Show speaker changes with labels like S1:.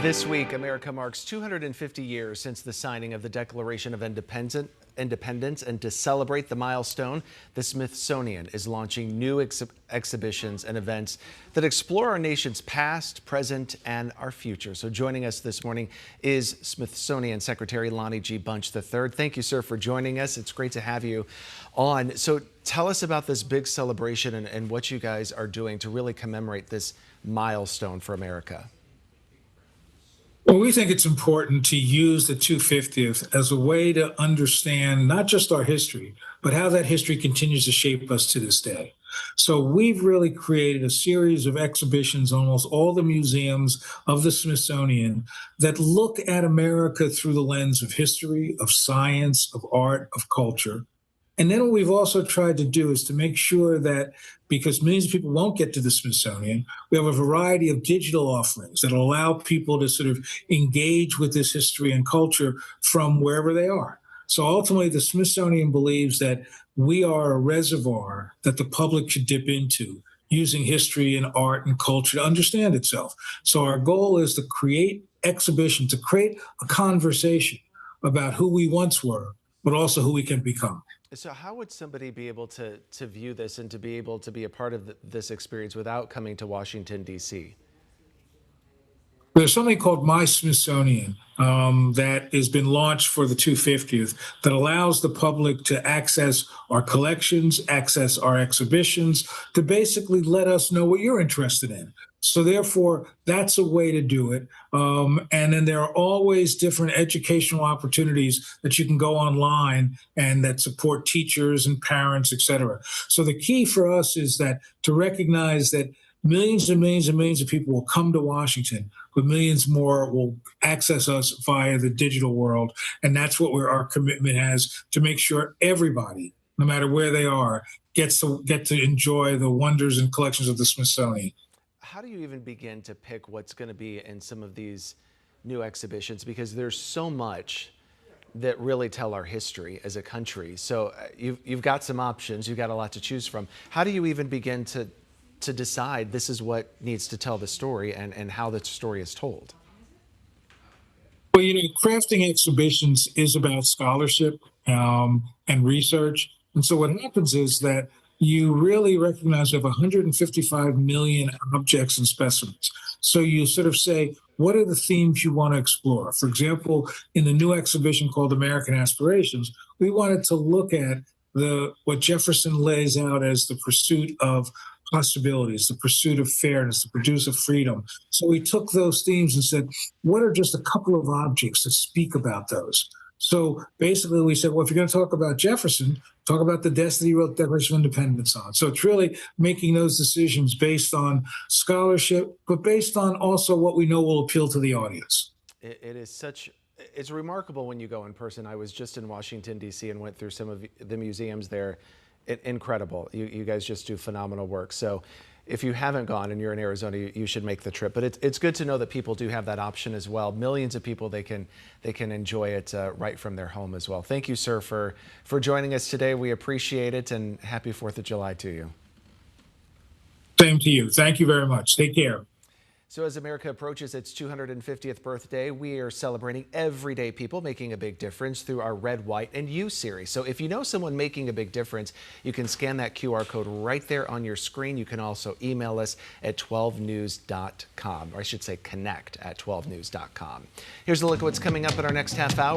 S1: This week, America marks 250 years since the signing of the Declaration of Independence, and to celebrate the milestone, the Smithsonian is launching new exhibitions and events that explore our nation's past, present, and our future. So joining us this morning is Smithsonian Secretary Lonnie G. Bunch III. Thank you, sir, for joining us. It's great to have you on. So tell us about this big celebration and what you guys are doing to really commemorate this milestone for America.
S2: Well, we think it's important to use the 250th as a way to understand not just our history, but how that history continues to shape us to this day. So we've really created a series of exhibitions, almost all the museums of the Smithsonian, that look at America through the lens of history, of science, of art, of culture. And then what we've also tried to do is to make sure that, because millions of people won't get to the Smithsonian, we have a variety of digital offerings that will allow people to sort of engage with this history and culture from wherever they are. So ultimately, the Smithsonian believes that we are a reservoir that the public should dip into, using history and art and culture to understand itself. So our goal is to create exhibition, to create a conversation about who we once were, but also who we can become.
S1: So how would somebody be able to view this and to be able to be a part of this experience without coming to Washington, D.C.?
S2: There's something called My Smithsonian that has been launched for the 250th that allows the public to access our collections, access our exhibitions, to basically let us know what you're interested in. So therefore, that's a way to do it. And then there are always different educational opportunities that you can go online and that support teachers and parents, et cetera. So the key for us is that to recognize that millions and millions and millions of people will come to Washington, but millions more will access us via the digital world. And that's what our commitment has, to make sure everybody, no matter where they are, get to enjoy the wonders and collections of the Smithsonian.
S1: How do you even begin to pick what's going to be in some of these new exhibitions? Because there's so much that really tell our history as a country. So you've got some options, you've got a lot to choose from. How do you even begin to decide this is what needs to tell the story and how the story is told?
S2: Well, crafting exhibitions is about scholarship and research. And so what happens is that you really recognize we have 155 million objects and specimens. So you sort of say, what are the themes you want to explore? For example, in the new exhibition called American Aspirations, we wanted to look at what Jefferson lays out as the pursuit of possibilities, the pursuit of fairness, the pursuit of freedom. So we took those themes and said, what are just a couple of objects that speak about those? So basically we said, well, if you're going to talk about Jefferson, talk about the desk that he wrote the Declaration of Independence on. So it's really making those decisions based on scholarship, but based on also what we know will appeal to the audience.
S1: It's remarkable when you go in person. I was just in Washington, D.C. and went through some of the museums there. Incredible. You guys just do phenomenal work. So if you haven't gone and you're in Arizona, you should make the trip. But it's good to know that people do have that option as well. Millions of people, they can enjoy it right from their home as well. Thank you, sir, for joining us today. We appreciate it, and happy 4th of July to you.
S2: Same to you. Thank you very much. Take care.
S1: So as America approaches its 250th birthday, we are celebrating everyday people making a big difference through our Red, White, and You series. So if you know someone making a big difference, you can scan that QR code right there on your screen. You can also email us at 12news.com, or I should say connect at 12news.com. Here's a look at what's coming up in our next half hour.